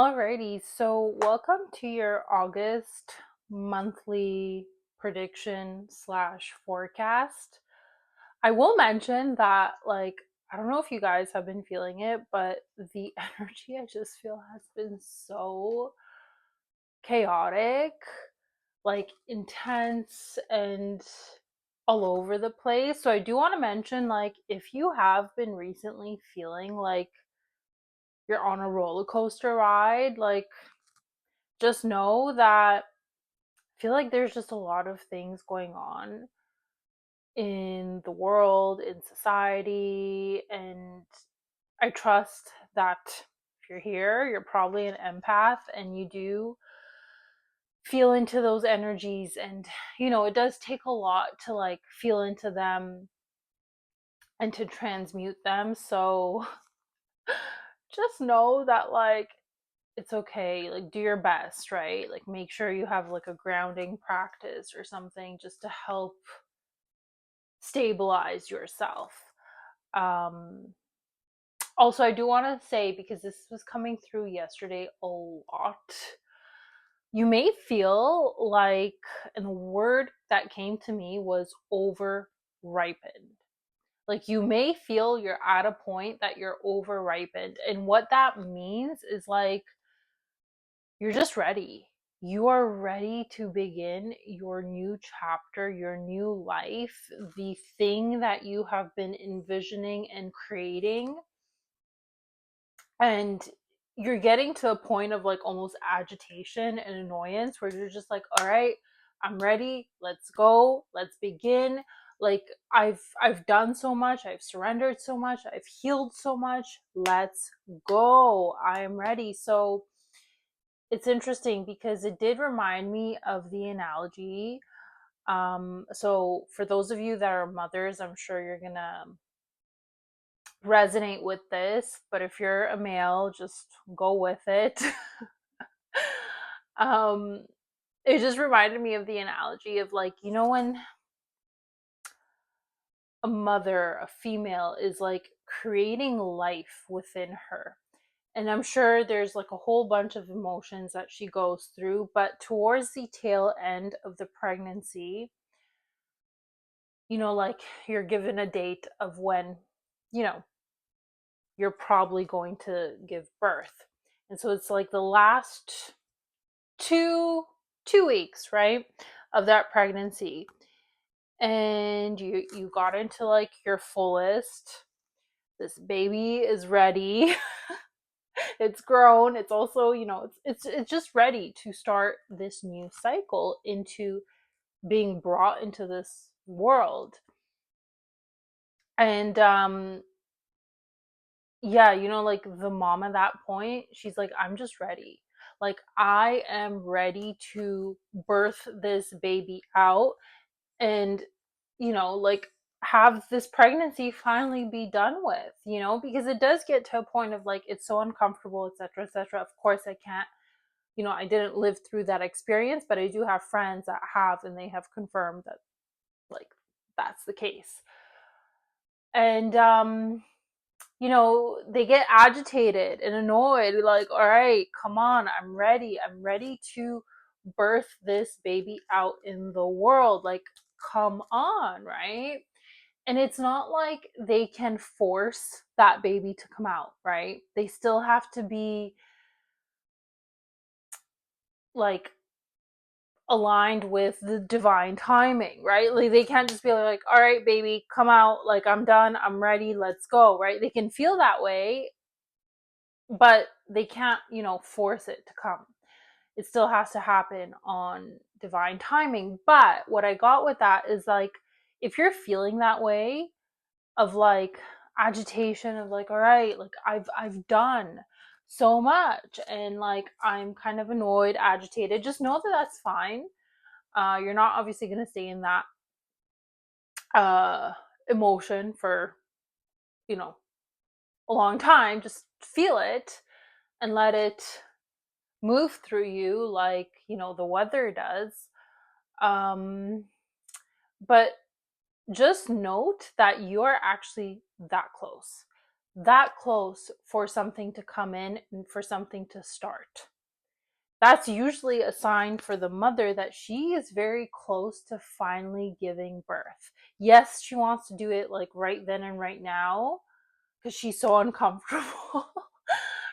Alrighty, so welcome to your August monthly prediction slash forecast. I will mention that, I don't know if you guys have been feeling it, but the energy I just feel has been so chaotic, intense, and all over the place. So I do want to mention, if you have been recently feeling like you're on a roller coaster ride, just know that I feel like there's just a lot of things going on in the world, in society, and I trust that if you're here, you're probably an empath and you do feel into those energies. And it does take a lot to feel into them and to transmute them. So just know that it's okay, do your best, right? Make sure you have a grounding practice or something just to help stabilize yourself. um Also, I do want to say, because this was coming through yesterday a lot, you may feel like, and the word that came to me was over ripened. You may feel you're at a point that you're over ripened, and what that means is you're just ready. You are ready to begin your new chapter, your new life, the thing that you have been envisioning and creating. And you're getting to a point of almost agitation and annoyance where you're just like, all right, I'm ready. Let's go. Let's begin. I've done so much. I've surrendered so much. I've healed so much. Let's go. I am ready. So it's interesting because it did remind me of the analogy. So for those of you that are mothers, I'm sure you're gonna resonate with this, but if you're a male, just go with it. um, it just reminded me of the analogy of when a mother, a female, is creating life within her. And I'm sure there's a whole bunch of emotions that she goes through, but towards the tail end of the pregnancy, you're given a date of when, you know, you're probably going to give birth. And so it's the last two weeks, right, of that pregnancy. And you got into your fullest. This baby is ready. It's grown. It's also, it's just ready to start this new cycle into being brought into this world. And yeah, the mom at that point, she's like, I'm just ready. I am ready to birth this baby out and, have this pregnancy finally be done with, because it does get to a point of it's so uncomfortable, etc., etc. Of course, I can't, I didn't live through that experience, but I do have friends that have, and they have confirmed that, like, that's the case. And, they get agitated and annoyed, all right, come on, I'm ready. I'm ready to birth this baby out in the world. Come on, right? And it's not like they can force that baby to come out, right? They still have to be like aligned with the divine timing, right? They can't just be like, all right, baby, come out. I'm done. I'm ready. Let's go, right? They can feel that way, but they can't, force it to come. It still has to happen on divine timing. But what I got with that is if you're feeling that way of agitation of all right, I've done so much and I'm kind of annoyed, agitated, just know that that's fine. You're not obviously going to stay in that uh emotion for, you know, a long time. Just feel it and let it move through you the weather does. um but just note that you are actually that close. that close for something to come in and for something to start. That's usually a sign for the mother that she is very close to finally giving birth. Yes, she wants to do it like right then and right now because she's so uncomfortable.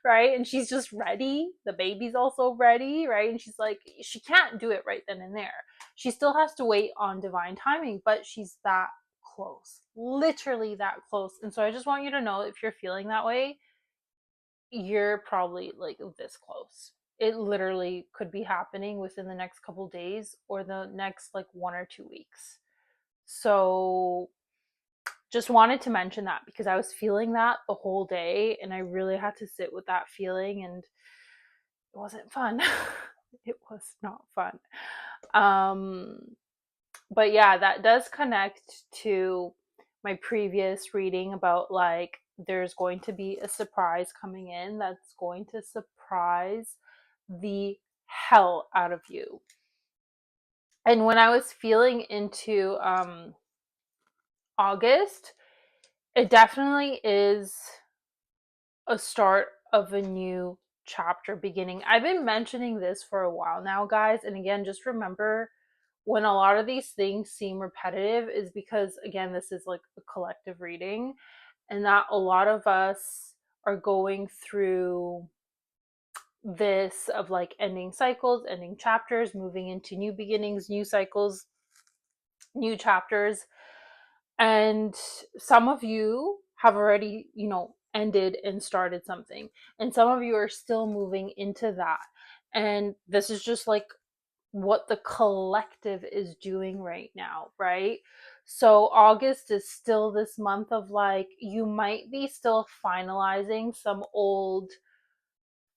Right? And she's just ready. The baby's also ready, right? And she's like, she can't do it right then and there. She still has to wait on divine timing, but she's that close, literally that close. And so I just want you to know, if you're feeling that way, you're probably like this close. It literally could be happening within the next couple days or the next like 1 or 2 weeks. So just wanted to mention that because I was feeling that the whole day and I really had to sit with that feeling, and it wasn't fun. It was not fun. Um, but yeah, that does connect to my previous reading about like there's going to be a surprise coming in that's going to surprise the hell out of you. And when I was feeling into August, it definitely is a start of a new chapter beginning. I've been mentioning this for a while now, guys. And again, just remember, when a lot of these things seem repetitive is because, again, this is like a collective reading, and that a lot of us are going through this of like ending cycles, ending chapters, moving into new beginnings, new cycles, new chapters. And some of you have already, ended and started something, and some of you are still moving into that. And this is just like what the collective is doing right now, right? So August is still this month of like, you might be still finalizing some old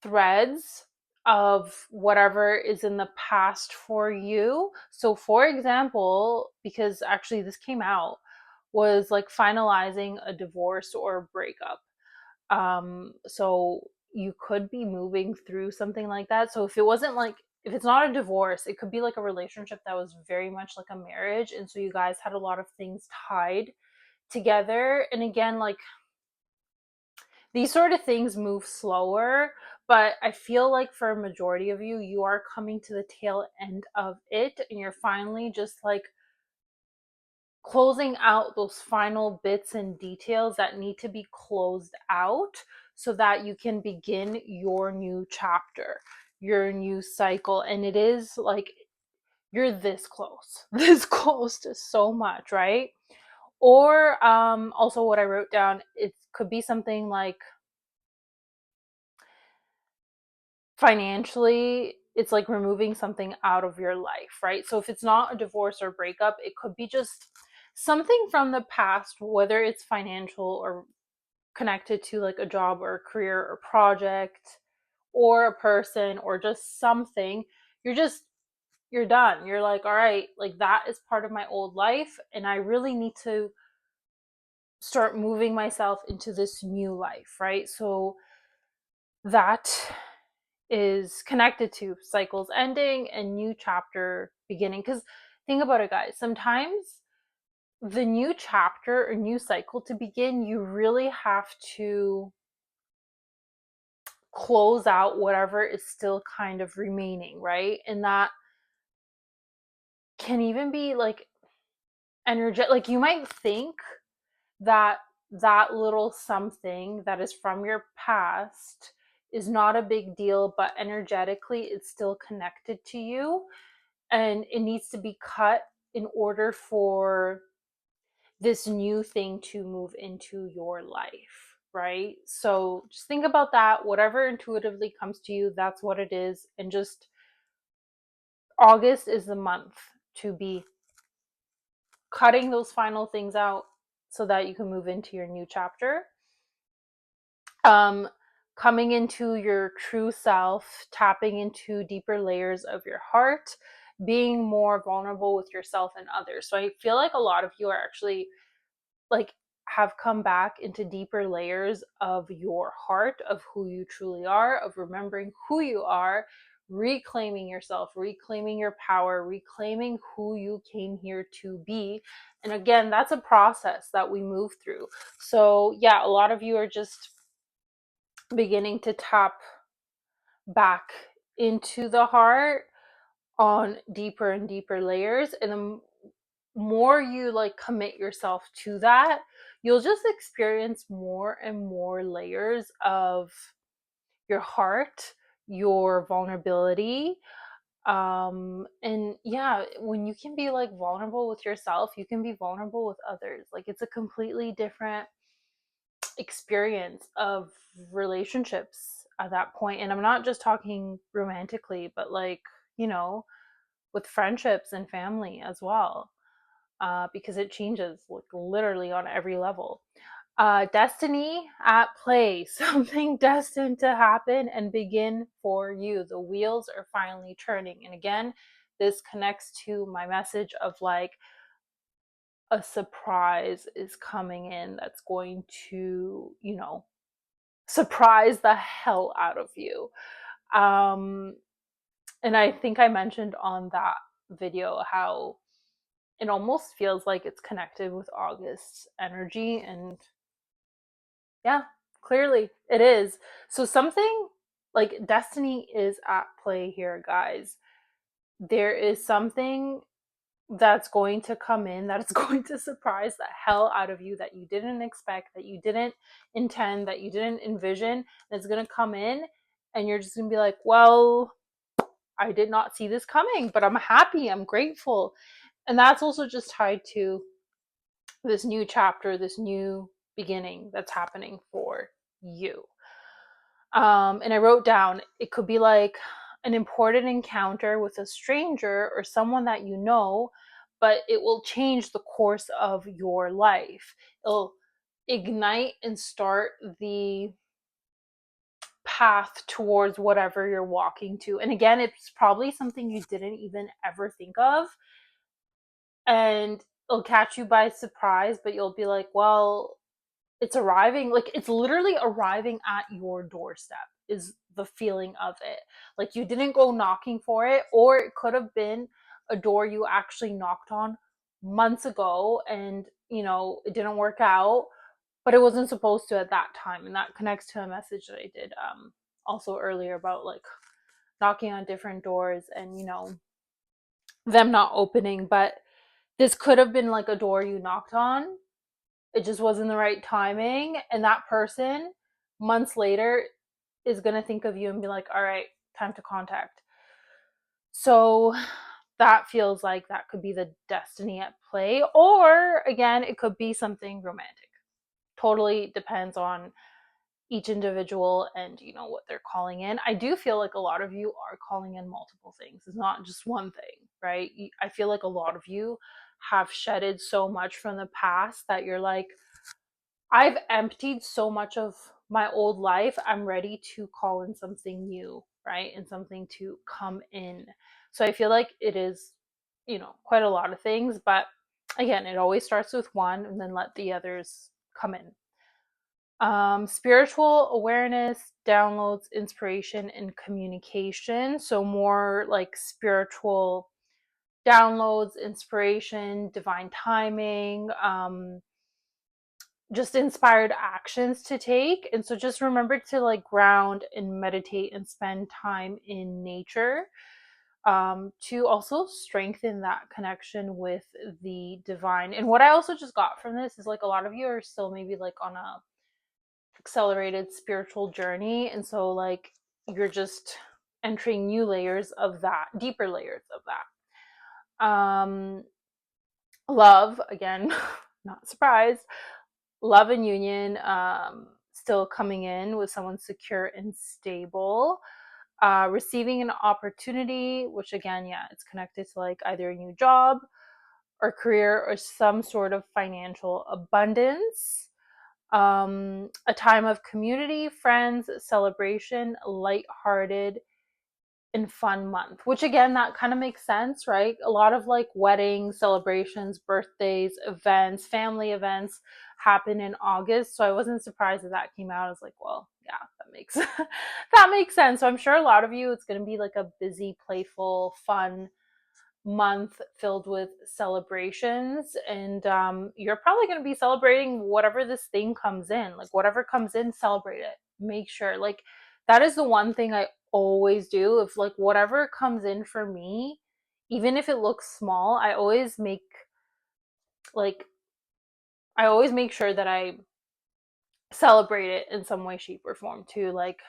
threads of whatever is in the past for you. So for example, because actually this came out, was like finalizing a divorce or a breakup. So you could be moving through something like that. So if it wasn't like, if it's not a divorce, it could be like a relationship that was very much like a marriage, and so you guys had a lot of things tied together. And again, like, these sort of things move slower, but I feel like for a majority of you, you are coming to the tail end of it, and you're finally just like closing out those final bits and details that need to be closed out so that you can begin your new chapter, your new cycle. And it is like, you're this close, this close to so much, right? Or also what I wrote down, it could be something like financially, it's like removing something out of your life, right? So if it's not a divorce or breakup, it could be just something from the past, whether it's financial or connected to like a job or a career or project or a person or just something. You're done. You're like, all right, like that is part of my old life, and I really need to start moving myself into this new life, right? So that is connected to cycles ending and new chapter beginning. Because think about it, guys, sometimes the new chapter or new cycle to begin, you really have to close out whatever is still kind of remaining, right? And that can even be like energetic. Like, you might think that that little something that is from your past is not a big deal, but energetically it's still connected to you, and it needs to be cut in order for this new thing to move into your life, right? So just think about that. Whatever intuitively comes to you, that's what it is. And just, August is the month to be cutting those final things out so that you can move into your new chapter. Um, Coming into your true self, tapping into deeper layers of your heart, being more vulnerable with yourself and others. So I feel like a lot of you are actually like have come back into deeper layers of your heart, of who you truly are, of remembering who you are, reclaiming yourself, reclaiming your power, reclaiming who you came here to be. And again, that's a process that we move through. So yeah, a lot of you are just beginning to tap back into the heart on deeper and deeper layers. And the more you like commit yourself to that, you'll just experience more and more layers of your heart, your vulnerability. And yeah, when you can be like vulnerable with yourself, you can be vulnerable with others. Like it's a completely different experience of relationships at that point. And I'm not just talking romantically, but like, you know, with friendships and family as well, because it changes like literally on every level. Destiny at play, something destined to happen and begin for you. The wheels are finally turning. And again, this connects to my message of like a surprise is coming in that's going to, you know, surprise the hell out of you. And I think I mentioned on that video how it almost feels like it's connected with August's energy. And yeah, clearly it is. So something like destiny is at play here, guys. There is something that's going to come in that is going to surprise the hell out of you that you didn't expect, that you didn't intend, that you didn't envision. And it's going to come in and you're just going to be like, well, I did not see this coming, but I'm happy, I'm grateful. And that's also just tied to this new chapter, this new beginning that's happening for you. And I wrote down it could be like an important encounter with a stranger or someone that you know, but it will change the course of your life. It'll ignite and start the path towards whatever you're walking to. And again, it's probably something you didn't even ever think of. And it'll catch you by surprise, but you'll be like, well, it's arriving, like it's literally arriving at your doorstep is the feeling of it. Like you didn't go knocking for it, or it could have been a door you actually knocked on months ago and you know it didn't work out, but it wasn't supposed to at that time. And that connects to a message that I did also earlier about like knocking on different doors and you know them not opening. But this could have been like a door you knocked on, it just wasn't the right timing, and that person months later is going to think of you and be like, all right, time to contact. So that feels like that could be the destiny at play, or again it could be something romantic. Totally depends on each individual and you know what they're calling in. I do feel like a lot of you are calling in multiple things. It's not just one thing, right? I feel like a lot of you have shedded so much from the past that you're like, I've emptied so much of my old life. I'm ready to call in something new, right? And something to come in. So I feel like it is, you know, quite a lot of things. But again, it always starts with one and then let the others come in. Spiritual awareness, downloads, inspiration, and communication. So more like spiritual downloads, inspiration, divine timing, just inspired actions to take. And so just remember to like ground and meditate and spend time in nature, to also strengthen that connection with the divine. And what I also just got from this is like a lot of you are still maybe like on a accelerated spiritual journey, and so like you're just entering new layers of that, deeper layers of that. Love, again, not surprised, love and union, still coming in with someone secure and stable. Receiving an opportunity, which again, yeah, it's connected to like either a new job or career or some sort of financial abundance. A time of community, friends, celebration, lighthearted, and fun month, which again, that kind of makes sense, right? A lot of like weddings, celebrations, birthdays, events, family events. happen in August. So I wasn't surprised that that came out. I was like, well, yeah, that makes that makes sense. So I'm sure a lot of you, it's going to be like a busy, playful, fun month filled with celebrations, and you're probably going to be celebrating whatever this thing comes in, like whatever comes in, celebrate it. Make sure, like, that is the one thing I always do. If like whatever comes in for me, even if it looks small, like I always make sure that I celebrate it in some way, shape, or form, to like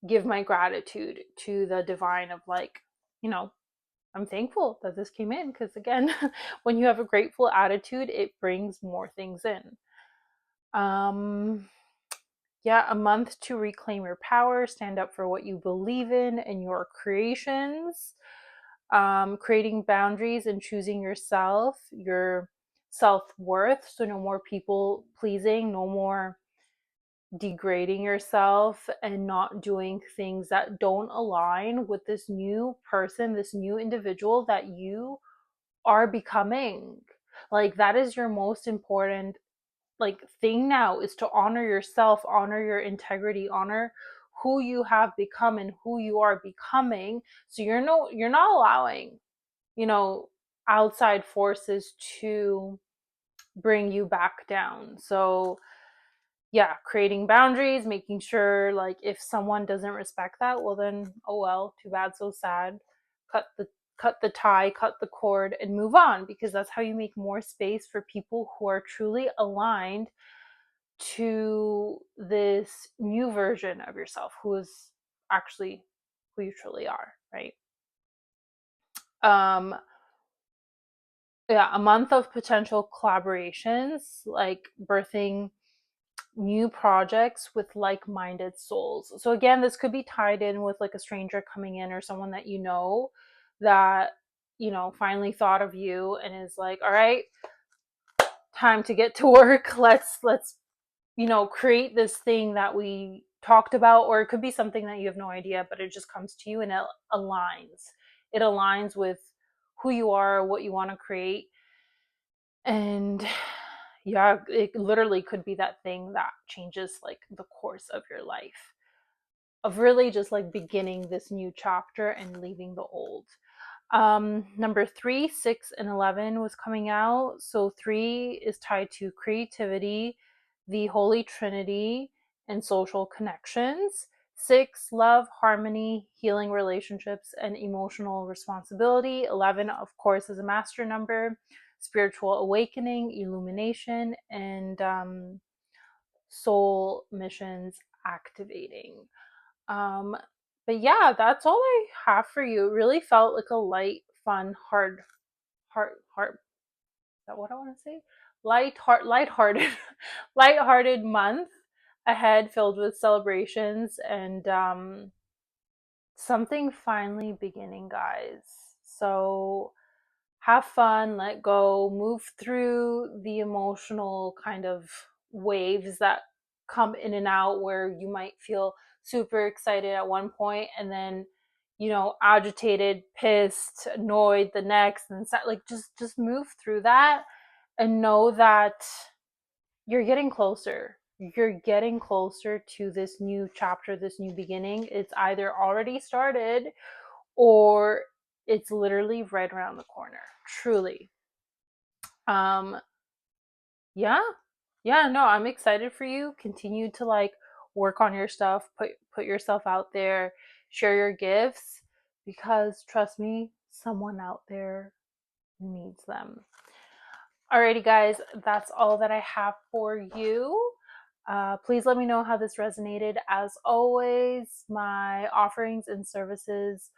give my gratitude to the divine of, like, you know, I'm thankful that this came in, because again, when you have a grateful attitude, it brings more things in. Um, yeah, a month to reclaim your power, stand up for what you believe in and your creations. Creating boundaries and choosing yourself, your self-worth. So no more people pleasing, no more degrading yourself and not doing things that don't align with this new person, this new individual that you are becoming. Like, that is your most important like thing now, is to honor yourself, honor your integrity, honor who you have become and who you are becoming. So you're not allowing, you know, outside forces to bring you back down. So yeah, creating boundaries, making sure, like, if someone doesn't respect that, well then, oh well, too bad, so sad. Cut the tie, cut the cord, and move on, because that's how you make more space for people who are truly aligned to this new version of yourself, who is actually who you truly are, right? um yeah, a month of potential collaborations, like birthing new projects with like-minded souls. So again, this could be tied in with like a stranger coming in, or someone that you know, that, you know, finally thought of you and is like, all right, time to get to work. Let's you know, create this thing that we talked about. Or it could be something that you have no idea, but it just comes to you and it aligns with who you are, what you want to create. And yeah, it literally could be that thing that changes like the course of your life, of really just like beginning this new chapter and leaving the old. Number 3, 6, and 11 was coming out. So 3 is tied to creativity, the Holy Trinity, and social connections. 6, love, harmony, healing relationships, and emotional responsibility. 11, of course, is a master number, spiritual awakening, illumination, and soul missions activating. Um, but yeah, that's all I have for you. It really felt like a light, fun, heart. Is that what I want to say? Lighthearted, lighthearted month ahead, filled with celebrations and something finally beginning, guys. So have fun, let go, move through the emotional kind of waves that come in and out, where you might feel super excited at one point and then, you know, agitated, pissed, annoyed the next, and like just move through that and know that you're getting closer. You're getting closer to this new chapter, this new beginning. It's either already started or it's literally right around the corner. Truly. Um yeah. Yeah, no, I'm excited for you. Continue to like work on your stuff, put yourself out there, share your gifts, because trust me, someone out there needs them. Alrighty, guys, that's all that I have for you. Please let me know how this resonated. As always, my offerings and services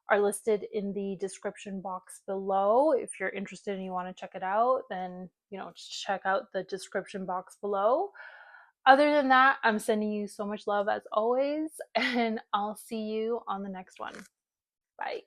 are listed in the description box below. If you're interested and you want to check it out, then, you know, just check out the description box below. Other than that, I'm sending you so much love as always, and I'll see you on the next one. Bye.